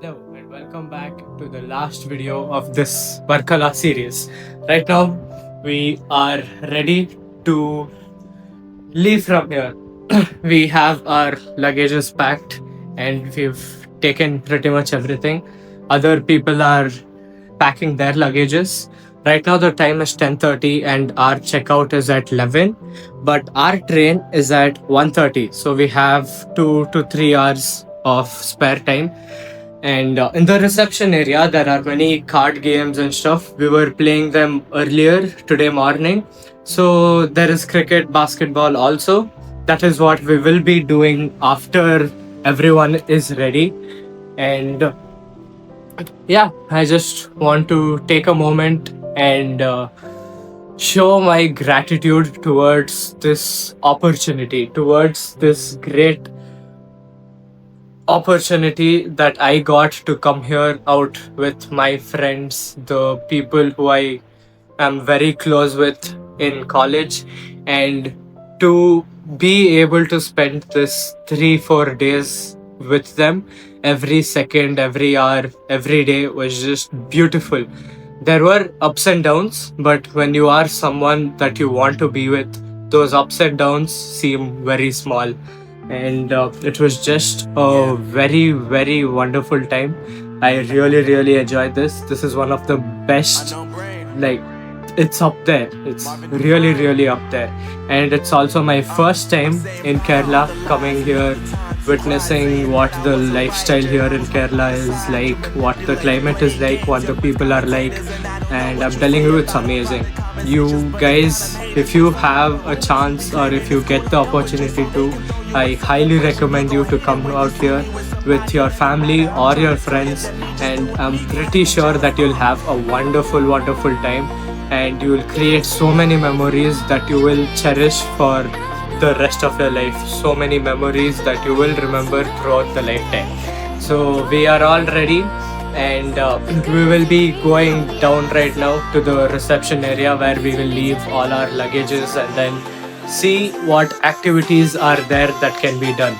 Hello and welcome back to the last video of this Varkala series. Right now, we are ready to leave from here. We have our luggages packed and we've taken pretty much everything. Other people are packing their luggages. Right now the time is 10:30 and our checkout is at 11, but our train is at 1:30. So we have 2 to 3 hours of spare time. And in the reception area, there are many card games and stuff. We were playing them earlier today morning. So there is cricket, basketball also. That is what we will be doing after everyone is ready. And yeah, I just want to take a moment and show my gratitude towards this opportunity, towards this great opportunity that I got to come here out with my friends, the people who I am very close with in college, and to be able to spend this 3-4 days with them. Every second, every hour, every day was just beautiful. There were ups and downs, but when you are someone that you want to be with, those ups and downs seem very small. And it was just a very, very wonderful time. I really enjoyed this. This is one of the best, like, it's up there. It's really up there. And it's also my first time in Kerala, coming here, witnessing what the lifestyle here in Kerala is like, what the climate is like, what the people are like. And I'm telling you, it's amazing. You guys, if you have a chance or if you get the opportunity to, I highly recommend you to come out here with your family or your friends, and I'm pretty sure that you'll have a wonderful time, and you will create so many memories that you will cherish for the rest of your life. So many memories that you will remember throughout the lifetime. So we are all ready, and we will be going down right now to the reception area where we will leave all our luggages and then see what activities are there that can be done.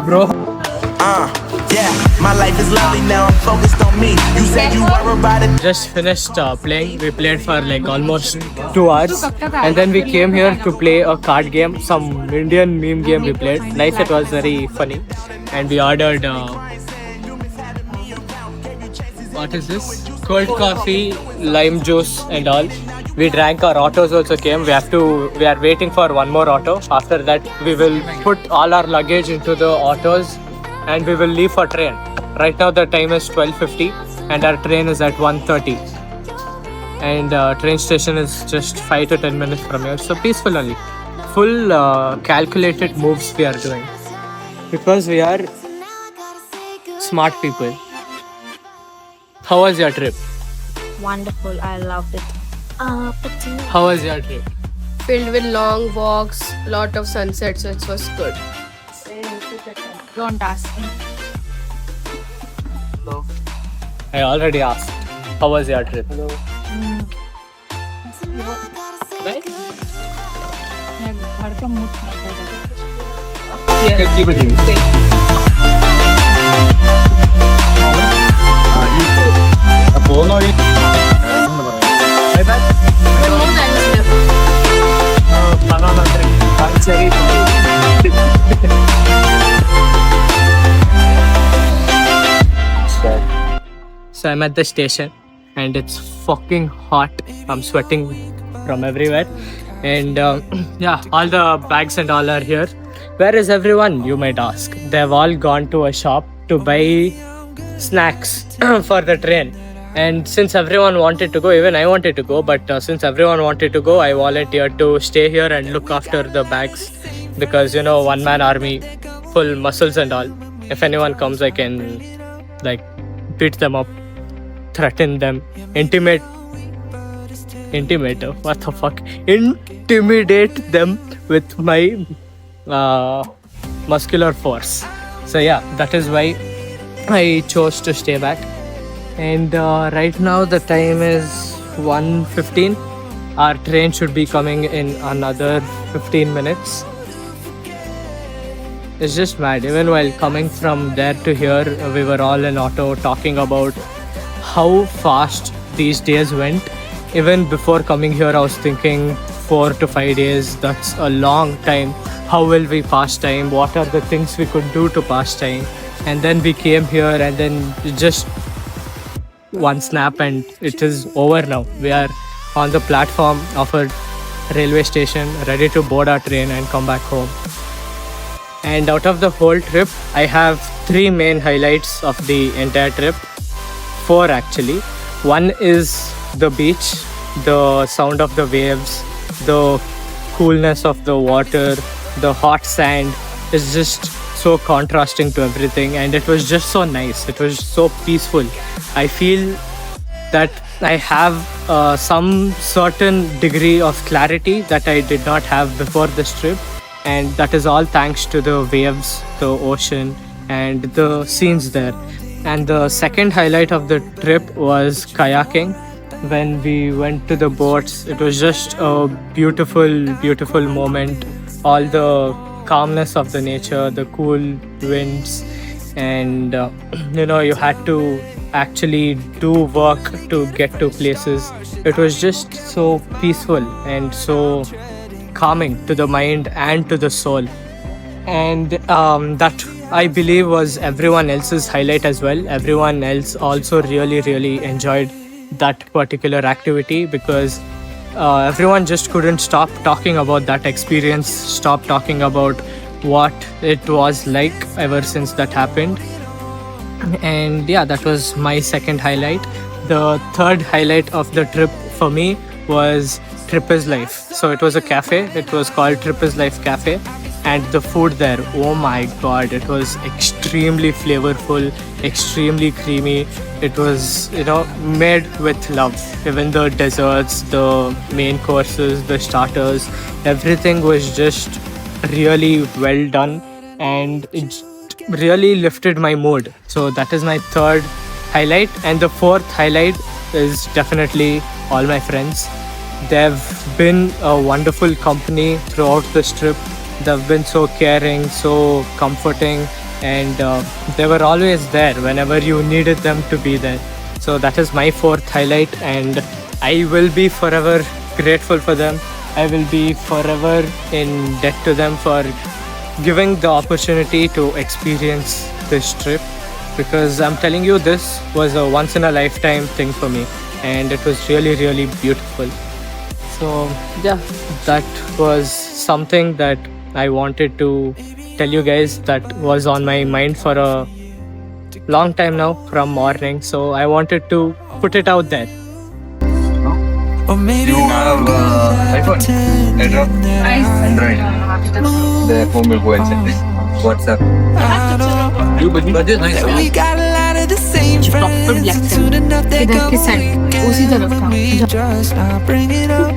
Bro. Yeah, my life is lovely now. I'm focused on me. You said you were about it. Just finished playing. We played for like almost 2 hours, and then we came here to play a card game, some Indian meme game we played. Nice, it was very funny, and we ordered what is this? Cold coffee, lime juice, and all. We drank. Our autos also came. We are waiting for one more auto. After that, we will put all our luggage into the autos, and we will leave for train. Right now, the time is 12:50, and our train is at 1:30. And train station is just 5 to 10 minutes from here. So peaceful only. Full calculated moves we are doing because we are smart people. How was your trip? Wonderful. I loved it. How was your trip? Filled with long walks, lot of sunsets. It was good. Don't ask me. I already asked. How was your trip? Right? घर का मुझ So I'm at the station and it's fucking hot. I'm sweating from everywhere. And yeah, all the bags and all are here. Where is everyone? You might ask. They've all gone to a shop to buy snacks for the train. And since everyone wanted to go, even I wanted to go, but since everyone wanted to go, I volunteered to stay here and look after the bags because you know, one man army, full muscles and all. If anyone comes, I can like beat them up, threaten them, intimidate, what the fuck? Intimidate them with my muscular force. So yeah, that is why I chose to stay back. And right now the time is 1:15. Our train should be coming in another 15 minutes. It's just mad. Even while coming from there to here, we were all in auto talking about how fast these days went. Even before coming here, I was thinking 4 to 5 days. That's a long time. How will we pass time? What are the things we could do to pass time? And then we came here and then just one snap and it is over now. We are on the platform of a railway station ready to board our train and come back home. And out of the whole trip, I have 3 main highlights of the entire trip. 4 actually. One is the beach, the sound of the waves, the coolness of the water, the hot sand is just so contrasting to everything, and it was just so nice. It was so peaceful. I feel that I have some certain degree of clarity that I did not have before this trip, and that is all thanks to the waves, the ocean, and the scenes there. And the second highlight of the trip was kayaking. When we went to the boats, it was just a beautiful, beautiful moment. All the calmness of the nature, the cool winds, and you know, you had to actually do work to get to places. It was just so peaceful and so calming to the mind and to the soul. And that I believe was everyone else's highlight as well. Everyone else also really enjoyed that particular activity because everyone just couldn't stop talking about that experience, stop talking about what it was like ever since that happened. And yeah, that was my second highlight. The third highlight of the trip for me was Trip is Life. So it was a cafe. It was called Trip is Life Cafe. And the food there, oh my god, it was extremely flavorful, extremely creamy. It was, you know, made with love. Even the desserts, the main courses, the starters, everything was just really well done, and it really lifted my mood. So that is my third highlight. And the fourth highlight is definitely all my friends. They've been a wonderful company throughout this trip. They've been so caring, so comforting, and they were always there whenever you needed them to be there. So that is my fourth highlight, and I will be forever grateful for them. I will be forever in debt to them for giving the opportunity to experience this trip, because I'm telling you, this was a once in a lifetime thing for me, and it was really, really beautiful. So, yeah, that was something that I wanted to tell you guys that was on my mind for a long time now from morning. So, I wanted to put it out there. Or maybe You have iPhone, Android. The phone will go and send it. WhatsApp. But this nice. we got a lot of the same friends. Soon enough they're इधर की gonna side, make उसी it. तरफ था। We just not bring it up.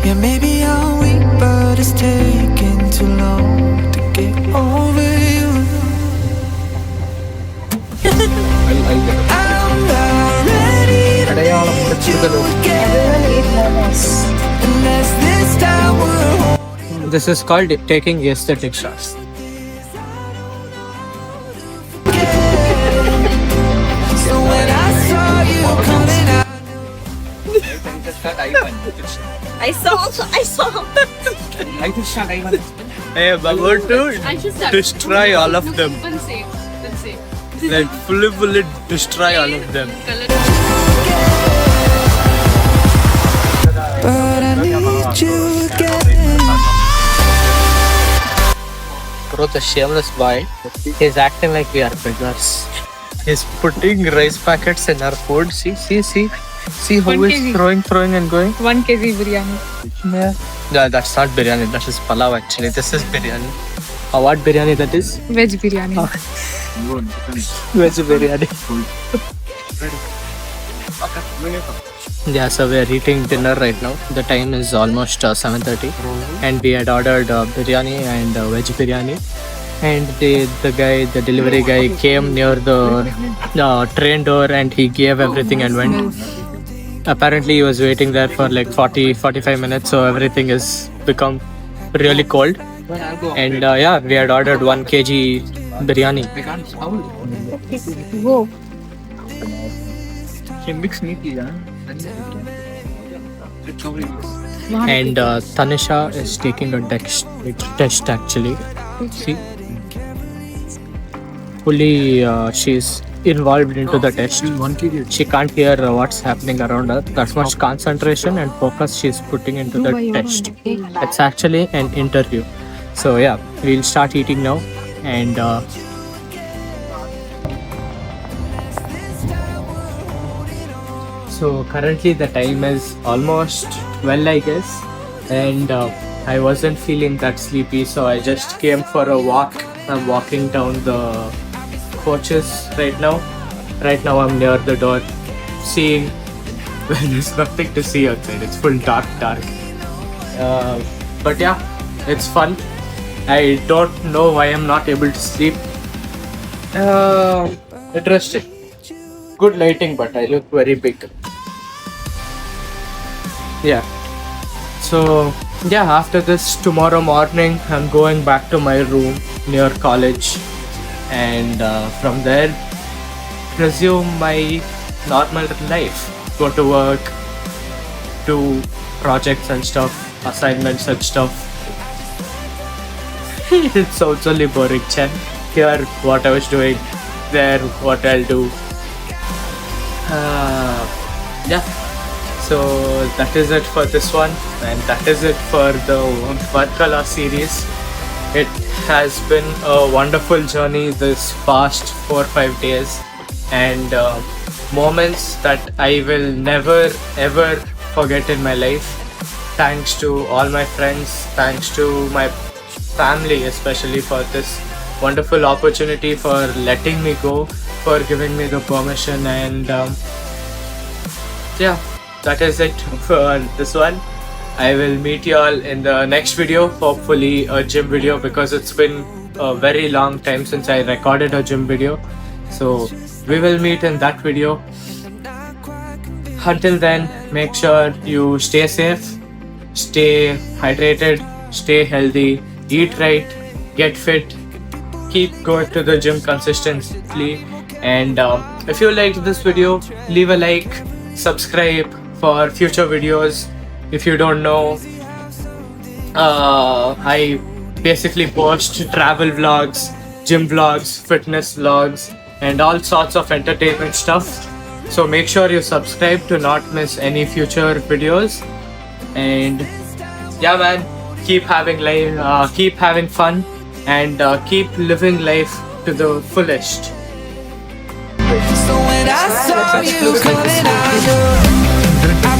Yeah, maybe I'm weak, but it's taking too long to get over you. I'm not ready to let you again. Unless this time we're This is called taking aesthetic shots. so when I saw you coming out. I saw. Hey, about to I should start. destroy all of them. Then say. Like fully destroy all of them. But I need you again. Bro, the shameless boy is acting like we are beggars. He's putting rice packets in our food. See how 1 he's kg. throwing and going. 1 kg biryani. Yeah, that's not biryani. That is palav actually. This is biryani. What biryani that is? Veg biryani. Veg biryani. Yeah, so we are eating dinner right now. The time is almost 7:30, and we had ordered biryani and veg biryani. And the delivery guy came near the train door and he gave everything and went. Apparently, he was waiting there for like 40-45 minutes, so everything has become really cold. And yeah, we had ordered 1 kg biryani. Whoa. And Tanisha is taking a test actually. See, fully she's involved into the test. She can't hear what's happening around her. That much concentration and focus she's putting into the test. It's actually an interview. So yeah, we'll start eating now. And so currently the time is almost 12, I guess, and I wasn't feeling that sleepy, so I just came for a walk. I'm walking down the coaches right now. Right now I'm near the door, seeing there's nothing to see outside. It's full dark. But yeah, it's fun. I don't know why I'm not able to sleep. Interesting. Good lighting, but I look very big. Yeah. So yeah, after this, tomorrow morning I'm going back to my room near college, and from there resume my normal life. Go to work, do projects and stuff, assignments and stuff. It sounds only boring, Chan. Here, what I was doing, there, what I'll do. Yeah. So that is it for this one, and that is it for the Varkala series. It has been a wonderful journey this past 4-5 days, and moments that I will never ever forget in my life. Thanks to all my friends, thanks to my family especially for this wonderful opportunity, for letting me go, for giving me the permission, and yeah, that is it for this one. I will meet you all in the next video, hopefully a gym video, because it's been a very long time since I recorded a gym video. So we will meet in that video. Until then, make sure you stay safe, stay hydrated, stay healthy, eat right, get fit, keep going to the gym consistently, and if you liked this video, leave a like, subscribe for future videos. If you don't know, I basically post travel vlogs, gym vlogs, fitness vlogs, and all sorts of entertainment stuff. So make sure you subscribe to not miss any future videos. And yeah, man, keep having life, keep having fun, and keep living life to the fullest. So when I saw you coming out, I